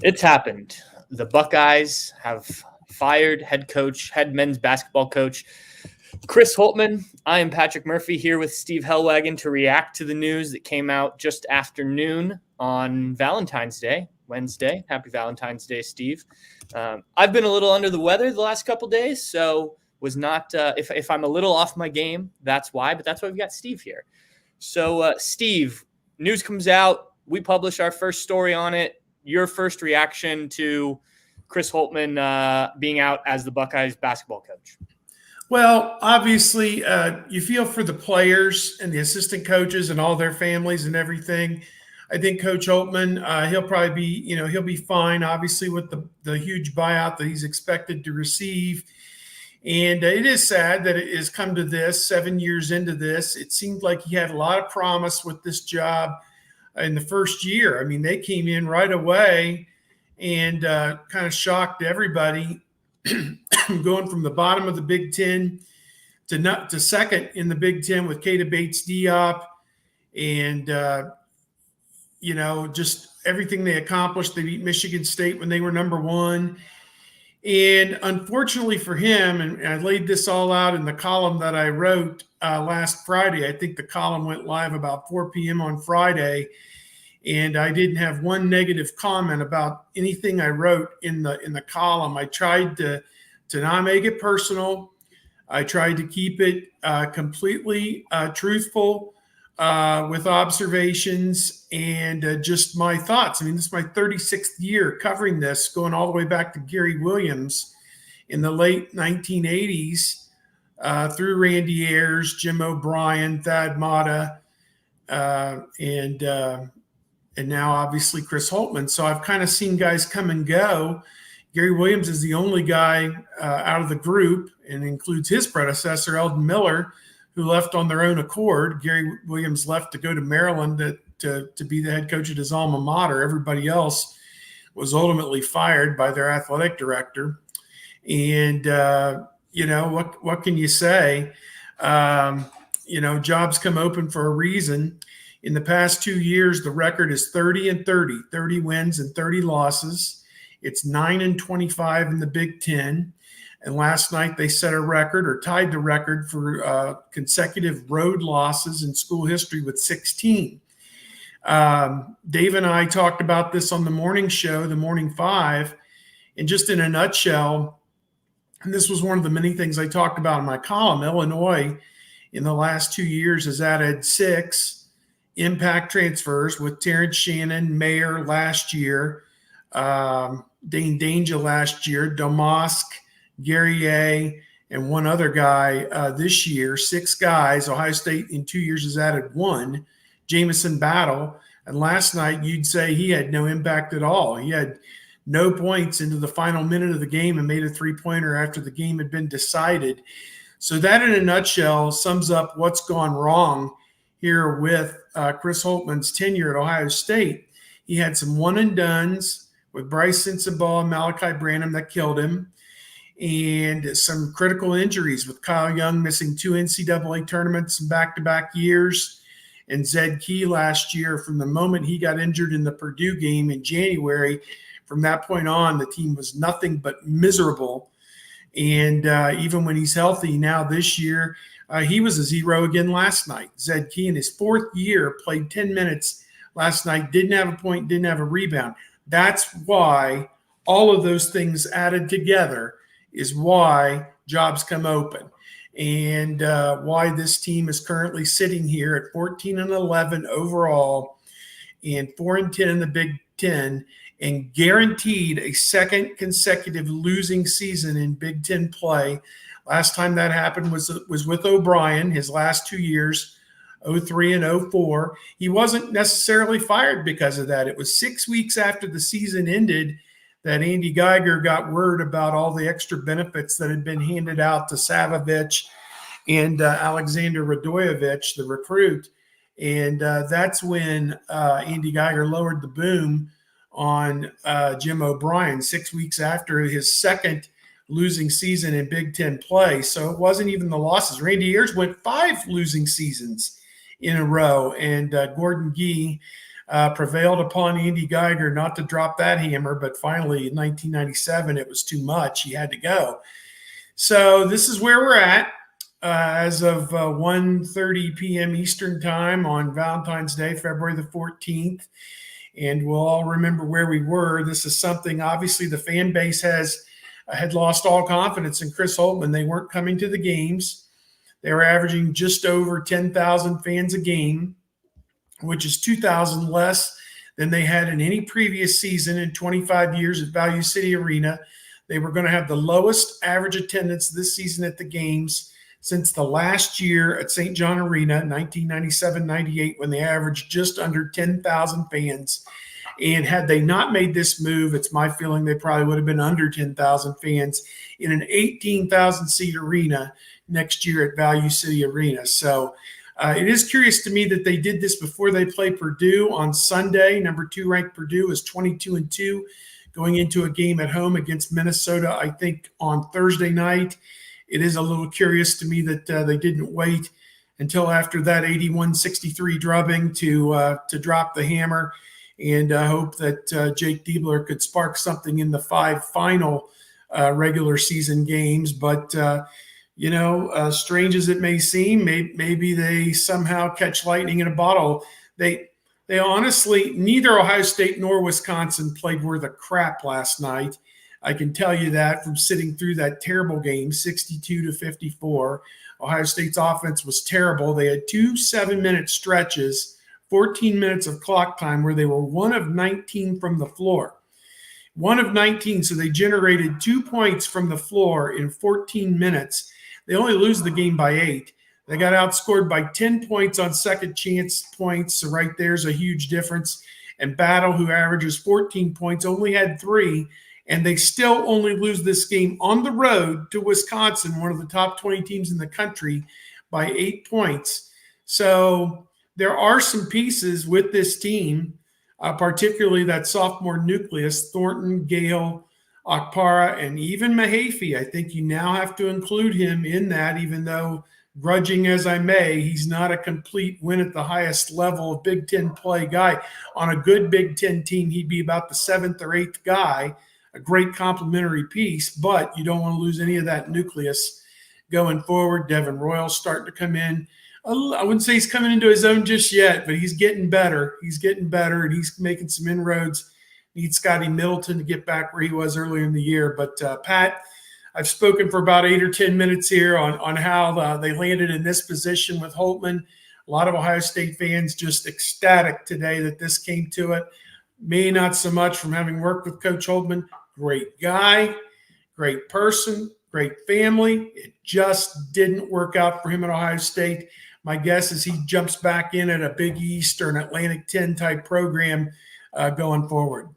It's happened. The Buckeyes have fired head men's basketball coach Chris Holtmann. I am Patrick Murphy here with Steve Hellwagon to react to the news that came out just after noon on Valentine's Day, Wednesday. Happy Valentine's Day, Steve. I've been a little under the weather the last couple days, so was not. If I'm a little off my game, that's why. But that's why we've got Steve here. So, Steve, news comes out. We publish our first story on it. Your first reaction to Chris Holtmann being out as the Buckeyes basketball coach? Well, obviously, you feel for the players and the assistant coaches and all their families and everything. I think Coach Holtmann, he'll probably be, he'll be fine, obviously, with the huge buyout that he's expected to receive. And it is sad that it has come to this 7 years into this. It seemed like he had a lot of promise with this job in the first year. I mean, they came in right away and kind of shocked everybody, going from the bottom of the Big Ten to second in the Big Ten with Keita Bates-Diop, and just everything they accomplished. They beat Michigan State when they were number one. And unfortunately for him, and I laid this all out in the column that I wrote last Friday. I think the column went live about 4 p.m. on Friday, and I didn't have one negative comment about anything I wrote in the column. I tried to not make it personal. I tried to keep it completely truthful with observations and just my thoughts. I mean, this is my 36th year covering this, going all the way back to Gary Williams in the late 1980s through Randy Ayers, Jim O'Brien, Thad Matta, and now obviously Chris Holtmann. So I've kind of seen guys come and go. Gary Williams is the only guy out of the group, and includes his predecessor, Eldon Miller, who left on their own accord. Gary Williams left to go to Maryland to be the head coach at his alma mater. Everybody else was ultimately fired by their athletic director. And, what can you say? Jobs come open for a reason. In the past 2 years, the record is 30-30, 30 wins and 30 losses. It's 9-25 in the Big Ten. And last night they set a record, or tied the record, for consecutive road losses in school history with 16. Dave and I talked about this on the morning show, the Morning Five, and just in a nutshell, and this was one of the many things I talked about in my column, Illinois in the last 2 years has added 6 impact transfers with Terrence Shannon, Mayer last year, Dane Danger last year, Domask, Guerrier, and one other guy this year. 6 guys. Ohio State in 2 years has added 1, Jamison Battle. And last night you'd say he had no impact at all. He had no points into the final minute of the game and made a 3-pointer after the game had been decided. So that, in a nutshell, sums up what's gone wrong here with Chris Holtmann's tenure at Ohio State. He had some one-and-dones with Bryce Sensabaugh and Malachi Branham that killed him, and some critical injuries with Kyle Young missing 2 NCAA tournaments in back-to-back years, and Zed Key last year. From the moment he got injured in the Purdue game in January, from that point on, the team was nothing but miserable. And even when he's healthy now this year, he was a zero again last night. Zed Key, in his 4th year, played 10 minutes last night, didn't have a point, didn't have a rebound. That's why all of those things added together is why jobs come open, and why this team is currently sitting here at 14-11 overall and 4-10 in the Big Ten, and guaranteed a second consecutive losing season in Big Ten play. Last time that happened was with O'Brien, his last 2 years, 03 and 04. He wasn't necessarily fired because of that. It was 6 weeks after the season ended that Andy Geiger got word about all the extra benefits that had been handed out to Savovich and Alexander Radojevic, the recruit. And that's when Andy Geiger lowered the boom on Jim O'Brien 6 weeks after his second losing season in Big Ten play. So it wasn't even the losses. Randy Ayers went 5 losing seasons in a row, and Gordon Gee prevailed upon Andy Geiger not to drop that hammer, but finally in 1997, it was too much. He had to go. So this is where we're at as of 1:30 p.m. Eastern time on Valentine's Day, February the 14th. And we'll all remember where we were. This is something, obviously, the fan base had lost all confidence in Chris Holtmann. They weren't coming to the games. They were averaging just over 10,000 fans a game, which is 2,000 less than they had in any previous season in 25 years at Value City Arena. They were going to have the lowest average attendance this season at the games since the last year at St. John Arena, 1997-98, when they averaged just under 10,000 fans. And had they not made this move, it's my feeling they probably would have been under 10,000 fans in an 18,000-seat arena next year at Value City Arena. So it is curious to me that they did this before they play Purdue on Sunday. Number 2 ranked Purdue is 22-2 going into a game at home against Minnesota, I think, on Thursday night. It is a little curious to me that they didn't wait until after that 81-63 drubbing to drop the hammer, and hope that Jake Diebler could spark something in the 5 final regular season games. But, strange as it may seem, maybe they somehow catch lightning in a bottle. They honestly, neither Ohio State nor Wisconsin played worth a crap last night. I can tell you that from sitting through that terrible game, 62-54. Ohio State's offense was terrible. They had 2 7-minute stretches, 14 minutes of clock time where they were 1 of 19 from the floor. 1 of 19, so they generated 2 points from the floor in 14 minutes. They only lose the game by 8. They got outscored by 10 points on second chance points, so right there's a huge difference. And Battle, who averages 14 points, only had 3. And they still only lose this game on the road to Wisconsin, one of the top 20 teams in the country, by 8 points. So there are some pieces with this team, particularly that sophomore nucleus, Thornton, Gale, Okpara, and even Mahaffey. I think you now have to include him in that, even though, grudging as I may, he's not a complete win at the highest level of Big Ten play guy. On a good Big Ten team, he'd be about the 7th or 8th guy. A great complementary piece, but you don't want to lose any of that nucleus going forward. Devin Royal's starting to come in. I wouldn't say he's coming into his own just yet, but he's getting better. He's getting better, and he's making some inroads. Need Scotty Middleton to get back where he was earlier in the year. But, Pat, I've spoken for about 8 or 10 minutes here on how they landed in this position with Holtmann. A lot of Ohio State fans just ecstatic today that this came to it. Me, not so much, from having worked with Coach Holtmann. Great guy, great person, great family. It just didn't work out for him at Ohio State. My guess is he jumps back in at a Big East or an Atlantic 10 type program going forward.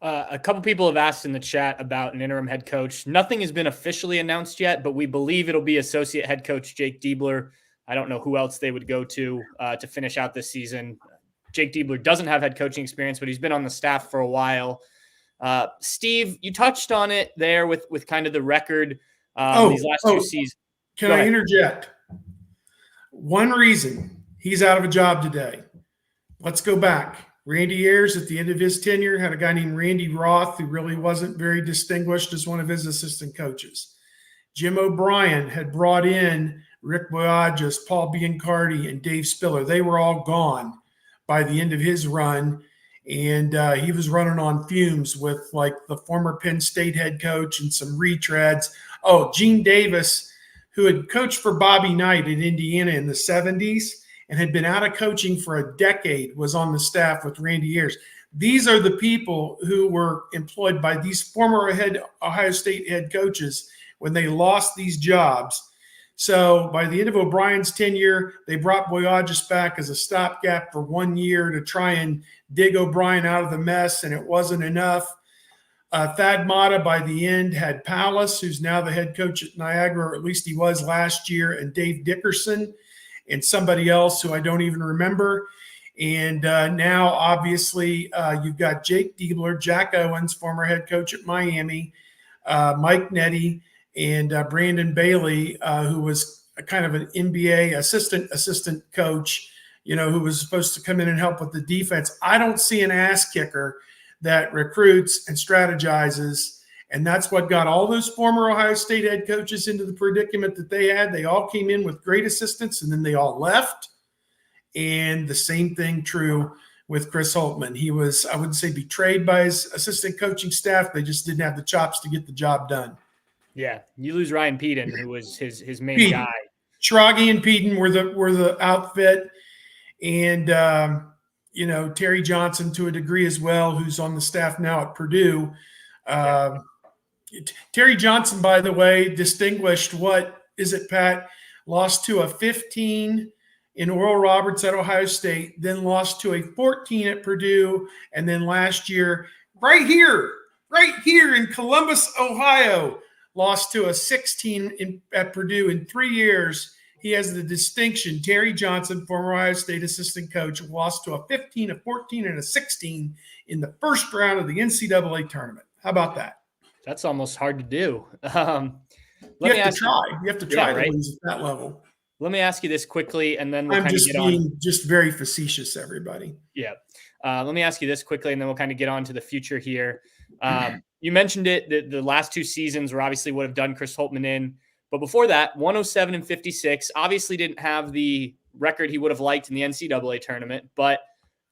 A couple people have asked in the chat about an interim head coach. Nothing has been officially announced yet, but we believe it'll be associate head coach Jake Diebler. I don't know who else they would go to finish out this season. Jake Diebler doesn't have head coaching experience, but he's been on the staff for a while. Steve, you touched on it there with kind of the record these last 2 seasons. Can I interject? One reason he's out of a job today. Let's go back. Randy Ayers, at the end of his tenure, had a guy named Randy Roth, who really wasn't very distinguished as one of his assistant coaches. Jim O'Brien had brought in Rick Boyages, Paul Biancardi, and Dave Spiller. They were all gone by the end of his run. And he was running on fumes with, like, the former Penn State head coach and some retreads. Oh, Gene Davis, who had coached for Bobby Knight at Indiana in the 70s and had been out of coaching for a decade, was on the staff with Randy Ayers. These are the people who were employed by these former Ohio State head coaches when they lost these jobs. So by the end of O'Brien's tenure, they brought Boyages back as a stopgap for 1 year to try and dig O'Brien out of the mess, and it wasn't enough. Thad Matta, by the end, had Palace, who's now the head coach at Niagara, or at least he was last year, and Dave Dickerson, and somebody else who I don't even remember. And now, obviously, you've got Jake Diebler, Jack Owens, former head coach at Miami, Mike Nettie, and Brandon Bailey, who was a kind of an NBA assistant coach who was supposed to come in and help with the defense. I don't see an ass kicker that recruits and strategizes. And that's what got all those former Ohio State head coaches into the predicament that they had. They all came in with great assistance, and then they all left. And the same thing true with Chris Holtmann. He was, I wouldn't say betrayed by his assistant coaching staff. They just didn't have the chops to get the job done. Yeah, you lose Ryan Peden, who was his main Peden. guy. Schrage and Peden were the outfit, and Terry Johnson to a degree as well, who's on the staff now at Purdue. Terry Johnson, by the way, distinguished Pat? Lost to a 15 in Oral Roberts at Ohio State, then lost to a 14 at Purdue, and then last year, right here in Columbus, Ohio, lost to a 16 at Purdue in 3 years. He has the distinction. Terry Johnson, former Ohio State assistant coach, lost to a 15, a 14, and a 16 in the first round of the NCAA tournament. How about that? That's almost hard to do. You have to try to lose at that level. Let me ask you this quickly, and then we'll I'm just being just very facetious, everybody. Yeah. Let me ask you this quickly, and then we'll kind of get on to the future here. You mentioned it. The last 2 seasons were obviously what have done Chris Holtmann in. But before that, 107-56, obviously didn't have the record he would have liked in the NCAA tournament. But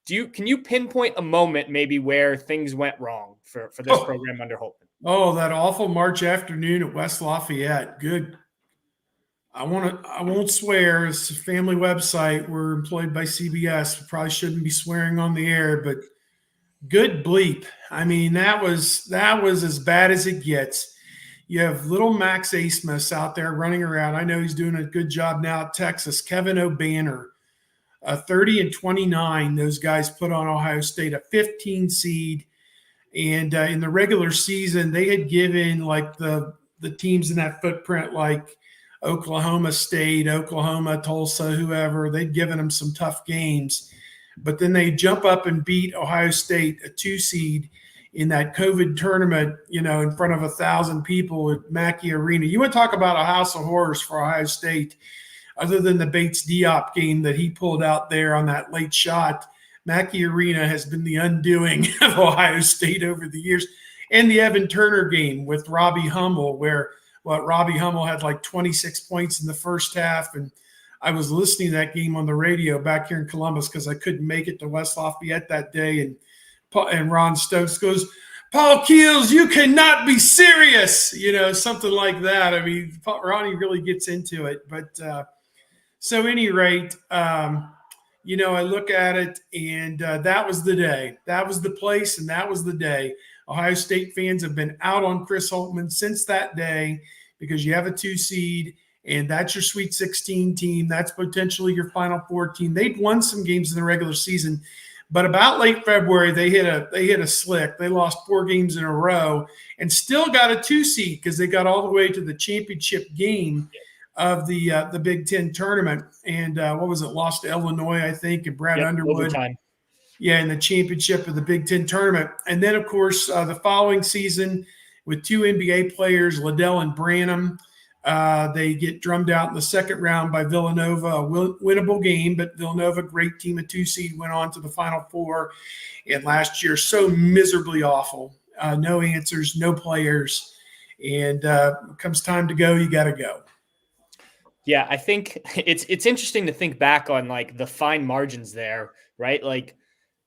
can you pinpoint a moment maybe where things went wrong for this program under Holtmann? Oh, that awful March afternoon at West Lafayette. Good. I won't swear. It's a family website. We're employed by CBS. We probably shouldn't be swearing on the air, but good bleep. I mean, that was as bad as it gets. You have little Max Asmus out there running around. I know he's doing a good job now at Texas. Kevin O'Banner, 30-29. Those guys put on Ohio State, a 15 seed. And in the regular season, they had given like the teams in that footprint, like Oklahoma State, Oklahoma, Tulsa, whoever, they'd given them some tough games. But then they jump up and beat Ohio State, a 2 seed, in that COVID tournament, in front of 1,000 people at Mackey Arena. You want to talk about a house of horrors for Ohio State, other than the Bates Diop game that he pulled out there on that late shot. Mackey Arena has been the undoing of Ohio State over the years. And the Evan Turner game with Robbie Hummel, where Robbie Hummel had like 26 points in the first half. And I was listening to that game on the radio back here in Columbus because I couldn't make it to West Lafayette that day. And Ron Stokes goes, "Paul Keels, you cannot be serious," something like that. I mean, Ronnie really gets into it. But so at any rate, I look at it, and that was the day. That was the place, and that was the day. Ohio State fans have been out on Chris Holtmann since that day because you have a 2 seed, and that's your Sweet 16 team. That's potentially your Final Four team. They'd won some games in the regular season, but about late February, they hit a slick. They lost 4 games in a row and still got a 2 seed because they got all the way to the championship game of the Big Ten tournament. And what was it? Lost to Illinois, I think, and Brad Underwood. Overtime. Yeah, in the championship of the Big Ten tournament. And then, of course, the following season with 2 NBA players, Liddell and Branham, they get drummed out in the second round by Villanova, a winnable game, but Villanova, great team, a 2 seed, went on to the Final Four. And last year, so miserably awful. No answers, no players. And comes time to go, you got to go. Yeah, I think it's interesting to think back on like the fine margins there, right? Like,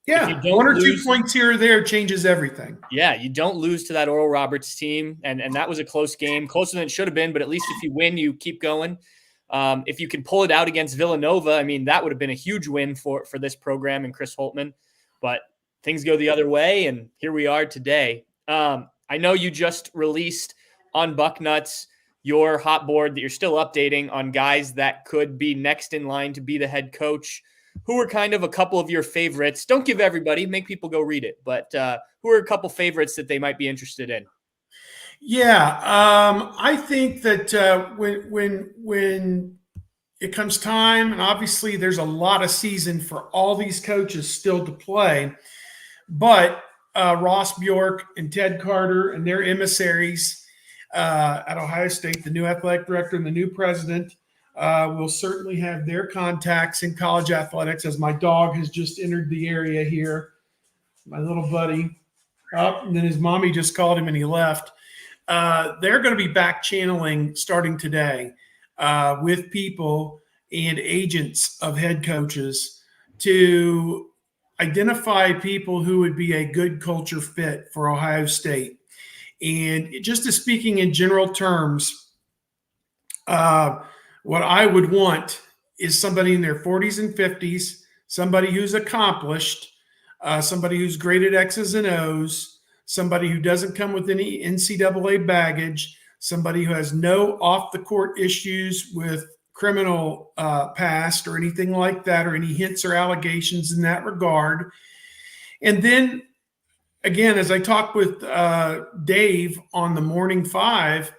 yeah, 1 or 2 points here or there changes everything. Yeah, you don't lose to that Oral Roberts team, and that was a close game, closer than it should have been, but at least if you win, you keep going. If you can pull it out against Villanova, I mean, that would have been a huge win for this program and Chris Holtmann, but things go the other way, and here we are today. I know you just released on Bucknuts your hot board that you're still updating on guys that could be next in line to be the head coach. Who are kind of a couple of your favorites? Don't give everybody, make people go read it, but who are a couple favorites that they might be interested in? Yeah, I think that when it comes time, and obviously there's a lot of season for all these coaches still to play, but Ross Bjork and Ted Carter and their emissaries at Ohio State, the new athletic director and the new president, We'll certainly have their contacts in college athletics, as my dog has just entered the area here. My little buddy. And then his mommy just called him and he left. They're going to be back channeling starting today with people and agents of head coaches to identify people who would be a good culture fit for Ohio State. And just as speaking in general terms, what I would want is somebody in their 40s and 50s, somebody who's accomplished, somebody who's great at X's and O's, somebody who doesn't come with any NCAA baggage, somebody who has no off-the-court issues with criminal past or anything like that, or any hints or allegations in that regard. And then, again, as I talked with Dave on the Morning Five,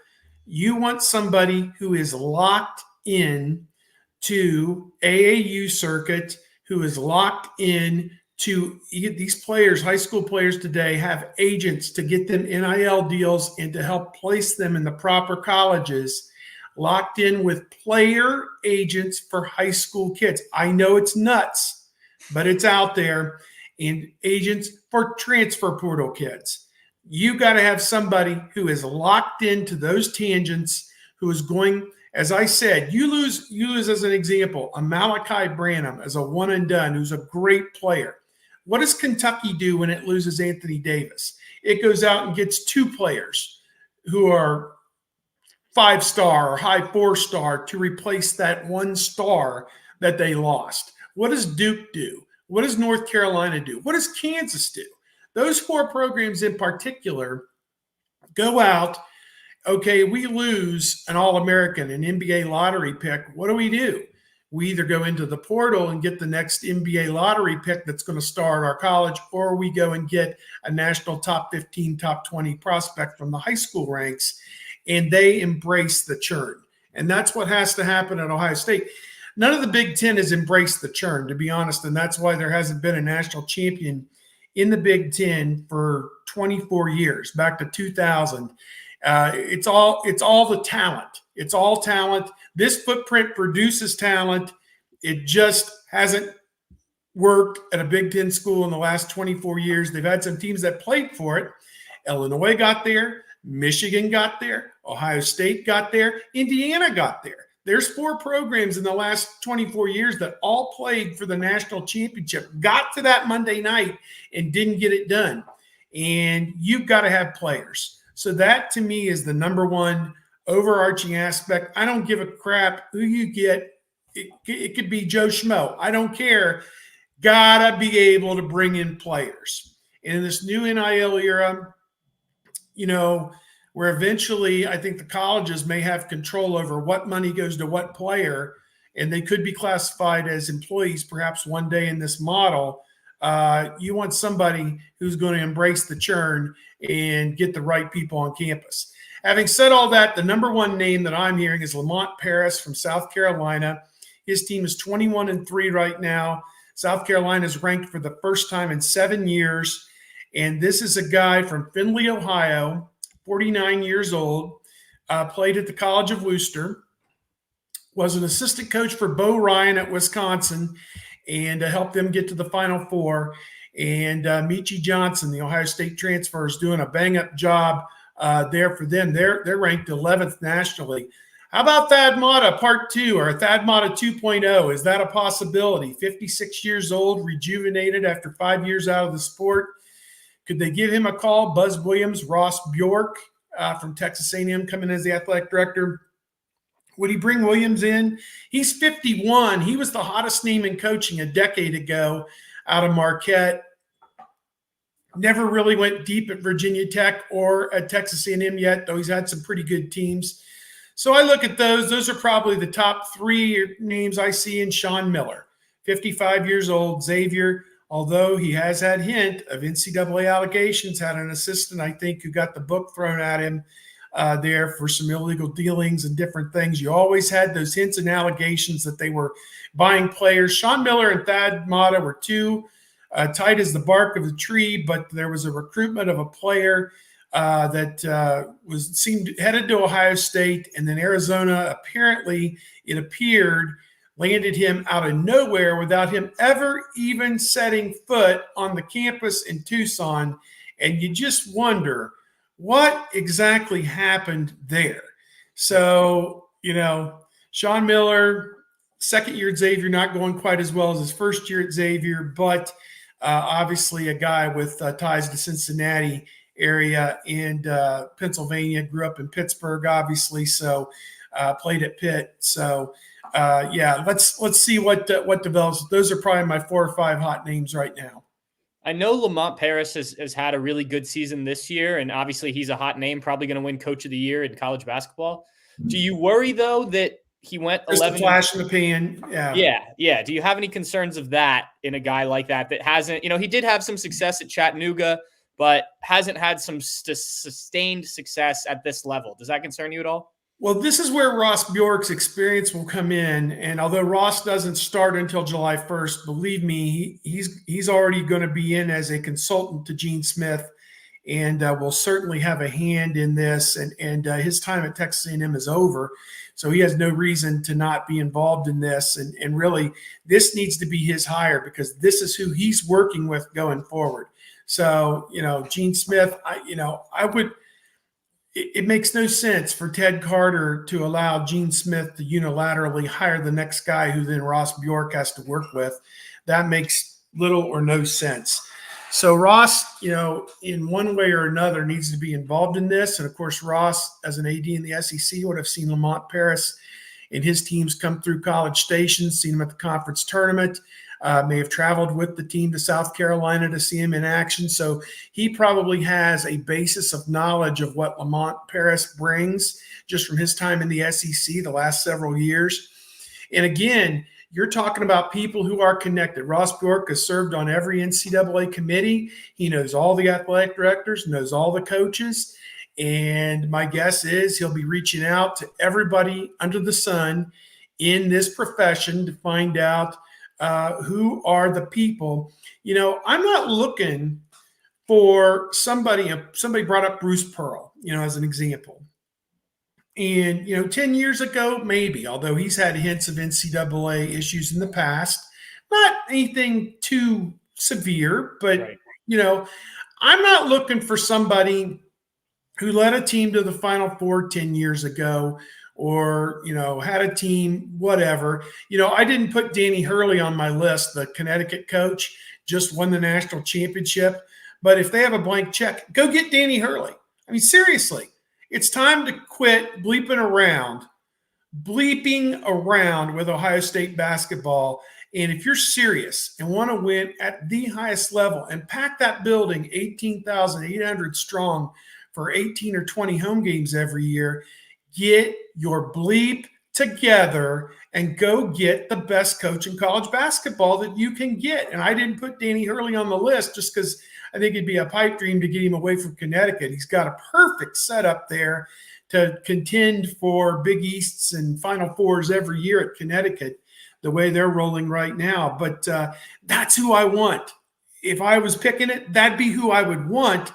you want somebody who is locked in to AAU circuit, who is locked in to these players. High school players today have agents to get them NIL deals and to help place them in the proper colleges, locked in with player agents for high school kids. I know it's nuts, but it's out there. And agents for transfer portal kids. You got to have somebody who is locked into those tangents, who is going, as I said, you lose as an example, a Malachi Branham as a one and done, who's a great player. What does Kentucky do when it loses Anthony Davis? It goes out and gets two players who are 5-star or high 4-star to replace that one star that they lost. What does Duke do? What does North Carolina do? What does Kansas do? Those four programs in particular go out, okay, we lose an All-American, an NBA lottery pick. What do? We either go into the portal and get the next NBA lottery pick that's going to star at our college, or we go and get a national top 15, top 20 prospect from the high school ranks, and they embrace the churn. And that's what has to happen at Ohio State. None of the Big Ten has embraced the churn, to be honest, and that's why there hasn't been a national champion in the Big Ten for 24 years, back to 2000. It's all the talent. It's all talent. This footprint produces talent. It just hasn't worked at a Big Ten school in the last 24 years. They've had some teams that played for it. Illinois got there. Michigan got there. Ohio State got there. Indiana got there. There's four programs in the last 24 years that all played for the national championship, got to that Monday night and didn't get it done. And you've got to have players. So that, to me, is the number one overarching aspect. I don't give a crap who you get. It could be Joe Schmo. I don't care. Got to be able to bring in players. And in this new NIL era, where eventually I think the colleges may have control over what money goes to what player, and they could be classified as employees perhaps one day in this model. You want somebody who's going to embrace the churn and get the right people on campus. Having said all that, the number one name that I'm hearing is Lamont Paris from South Carolina. His team is 21-3 right now. South Carolina is ranked for the first time in 7 years. And this is a guy from Findlay, Ohio, 49 years old, played at the College of Wooster, was an assistant coach for Bo Ryan at Wisconsin, and helped them get to the Final Four. And Michi Johnson, the Ohio State transfer, is doing a bang-up job there for them. They're ranked 11th nationally. How about Thad Matta Part 2 or Thad Matta 2.0? Is that a possibility? 56 years old, rejuvenated after 5 years out of the sport. Could they give him a call? Buzz Williams, Ross Bjork from Texas A&M coming as the athletic director. Would he bring Williams in? He's 51. He was the hottest name in coaching a decade ago out of Marquette. Never really went deep at Virginia Tech or at Texas A&M yet, though he's had some pretty good teams. So I look at those. Those are probably the top three names I see. In Sean Miller, 55 years old, Xavier. Although he has had hint of NCAA allegations, had an assistant, I think, who got the book thrown at him there for some illegal dealings and different things. You always had those hints and allegations that they were buying players. Sean Miller and Thad Matta were too tight as the bark of the tree, but there was a recruitment of a player that seemed headed to Ohio State, and then Arizona apparently, it appeared, landed him out of nowhere without him ever even setting foot on the campus in Tucson. And you just wonder what exactly happened there. So, Sean Miller, second year at Xavier, not going quite as well as his first year at Xavier, but obviously a guy with ties to Cincinnati area and Pennsylvania, grew up in Pittsburgh, obviously, so played at Pitt. So, let's see what develops. Those are probably my 4 or 5 hot names right now. I know Lamont Paris has had a really good season this year, and obviously he's a hot name, probably going to win Coach of the Year in college basketball. Do you worry, though, that he went 11? Just a flash in the pan. Yeah. Do you have any concerns of that in a guy like that hasn't, he did have some success at Chattanooga, but hasn't had some sustained success at this level? Does that concern you at all? Well, this is where Ross Bjork's experience will come in. And although Ross doesn't start until July 1st, believe me, he's already going to be in as a consultant to Gene Smith, and will certainly have a hand in this. And his time at Texas A&M is over, so he has no reason to not be involved in this. And really, this needs to be his hire, because this is who he's working with going forward. So, Gene Smith, it makes no sense for Ted Carter to allow Gene Smith to unilaterally hire the next guy who then Ross Bjork has to work with. That makes little or no sense. So Ross, in one way or another, needs to be involved in this. And of course, Ross, as an AD in the SEC, would have seen Lamont Paris and his teams come through College Station, seen him at the conference tournament, may have traveled with the team to South Carolina to see him in action. So he probably has a basis of knowledge of what Lamont Paris brings just from his time in the SEC the last several years. And again, you're talking about people who are connected. Ross Bjork has served on every NCAA committee. He knows all the athletic directors, knows all the coaches. And my guess is he'll be reaching out to everybody under the sun in this profession to find out who are the people. I'm not looking for somebody brought up Bruce Pearl, as an example. And, 10 years ago, maybe, although he's had hints of NCAA issues in the past, not anything too severe, but, right. I'm not looking for somebody who led a team to the Final Four 10 years ago, or, had a team, whatever. I didn't put Danny Hurley on my list, the Connecticut coach, just won the national championship. But if they have a blank check, go get Danny Hurley. I mean, seriously, it's time to quit bleeping around with Ohio State basketball. And if you're serious and want to win at the highest level and pack that building 18,800 strong for 18 or 20 home games every year, get your bleep together and go get the best coach in college basketball that you can get. And I didn't put Danny Hurley on the list just because I think it'd be a pipe dream to get him away from Connecticut. He's got a perfect setup there to contend for Big Easts and Final Fours every year at Connecticut, the way they're rolling right now. But that's who I want. If I was picking it, that'd be who I would want.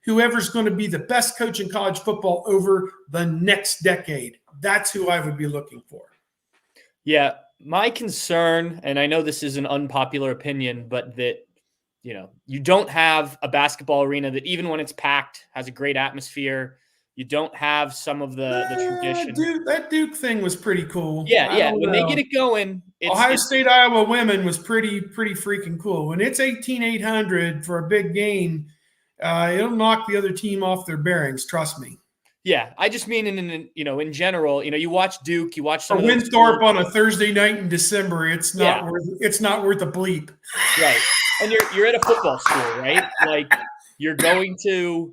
Whoever's going to be the best coach in college football over the next decade. That's who I would be looking for. Yeah, my concern, and I know this is an unpopular opinion, but that, you don't have a basketball arena that even when it's packed has a great atmosphere. You don't have some of the tradition. That Duke thing was pretty cool. Yeah. When they get it going, Ohio State, Iowa women was pretty freaking cool. When it's 18,800 for a big game, it'll knock the other team off their bearings. Trust me. Yeah, I just mean in general. You watch Duke, you watch some Winthrop on a Thursday night in December. It's not worth a bleep. Right, and you're at a football school, right? Like you're going to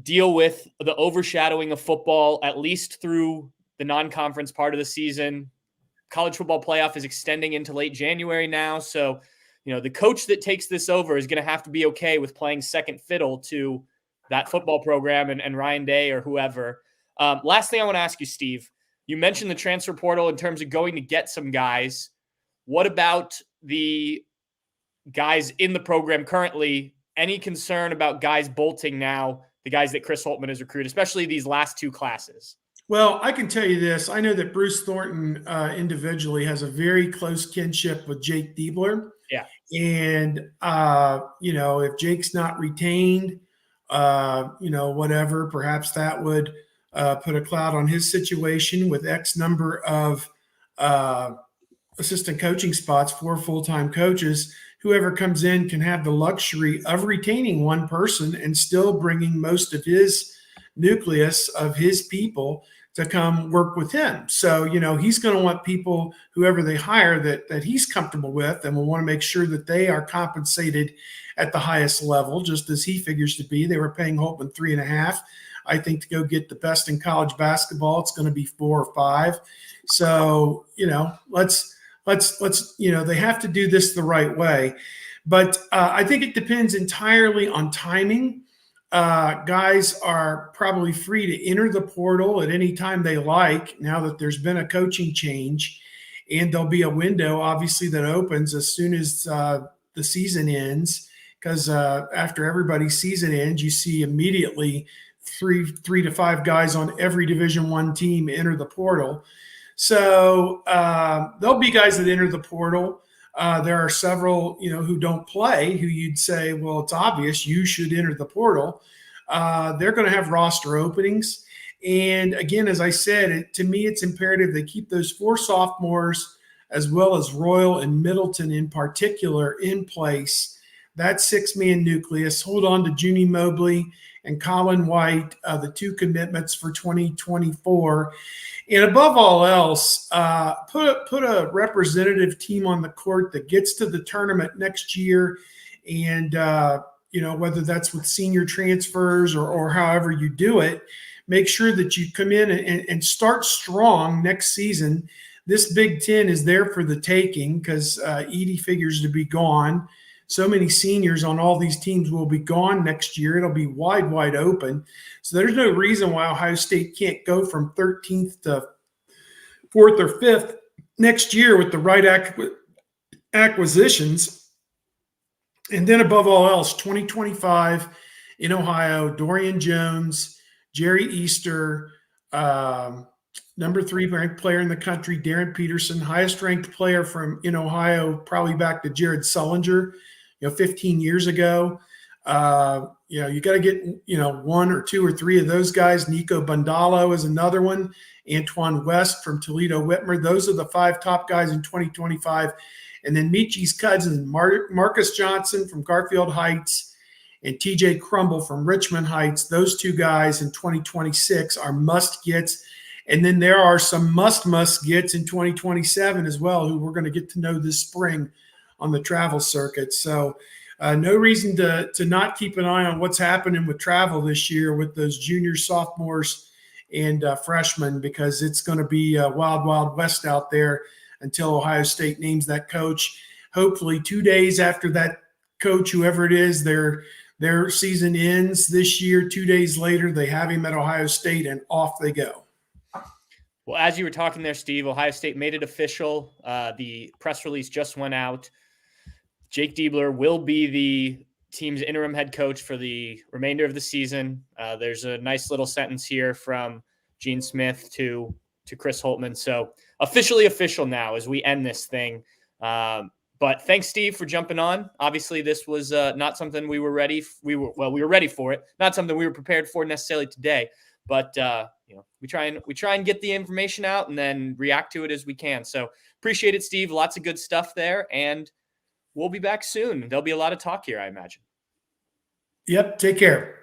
deal with the overshadowing of football at least through the non-conference part of the season. College football playoff is extending into late January now, so the coach that takes this over is going to have to be okay with playing second fiddle to that football program and Ryan Day or whoever. Last thing I want to ask you, Steve, you mentioned the transfer portal in terms of going to get some guys. What about the guys in the program currently any concern about guys bolting now, the guys that Chris Holtmann has recruited, especially these last two classes? Well, I can tell you this. I know that Bruce Thornton individually has a very close kinship with Jake Diebler. Yeah. And, if Jake's not retained, whatever, perhaps that would put a cloud on his situation with X number of assistant coaching spots, 4 full-time coaches. Whoever comes in can have the luxury of retaining one person and still bringing most of his nucleus of his people to come work with him. So, he's going to want people, whoever they hire, that he's comfortable with, and will want to make sure that they are compensated at the highest level, just as he figures to be. They were paying Holtmann 3.5. I think to go get the best in college basketball, it's going to be 4 or 5. So, let's they have to do this the right way. But I think it depends entirely on timing. Guys are probably free to enter the portal at any time they like now that there's been a coaching change, and there'll be a window obviously that opens as soon as the season ends, because after everybody's season ends, you see immediately three to 5 guys on every Division I team enter the portal. So there'll be guys that enter the portal. There are several, who don't play, who you'd say, well, it's obvious you should enter the portal. They're going to have roster openings. And again, as I said, to me, it's imperative they keep those 4 sophomores, as well as Royal and Middleton in particular, in place. That 6-man nucleus. Hold on to Junie Mobley and Colin White, the 2 commitments for 2024. And above all else, put a representative team on the court that gets to the tournament next year. And, whether that's with senior transfers or however you do it, make sure that you come in and start strong next season. This Big Ten is there for the taking because Edey figures to be gone. So many seniors on all these teams will be gone next year. It'll be wide open. So there's no reason why Ohio State can't go from 13th to 4th or 5th next year with the right acquisitions. And then above all else, 2025 in Ohio, Dorian Jones, Jerry Easter, number 3 ranked player in the country, Darren Peterson, highest ranked player in Ohio, probably back to Jared Sullinger, 15 years ago. You got to get, 1 or 2 or 3 of those guys. Nico Bandalo is another one. Antoine West from Toledo Whitmer. Those are the 5 top guys in 2025. And then Michi's cousin, Marcus Johnson from Garfield Heights, and TJ Crumble from Richmond Heights. Those 2 guys in 2026 are must-gets. And then there are some must-gets in 2027 as well, who we're going to get to know this spring on the travel circuit. So no reason to not keep an eye on what's happening with travel this year with those juniors, sophomores, and freshmen, because it's going to be a wild west out there until Ohio State names that coach. Hopefully 2 days after that coach, whoever it is, their season ends this year. 2 days later, they have him at Ohio State, and off they go. Well, as you were talking there, Steve, Ohio State made it official. The press release just went out. Jake Diebler will be the team's interim head coach for the remainder of the season. There's a nice little sentence here from Gene Smith to Chris Holtmann. So officially official now as we end this thing. But thanks, Steve, for jumping on. Obviously, this was not something we were ready. We were ready for it. Not something we were prepared for necessarily today. But we try and get the information out and then react to it as we can. So appreciate it, Steve. Lots of good stuff there, and we'll be back soon. There'll be a lot of talk here, I imagine. Yep. Take care.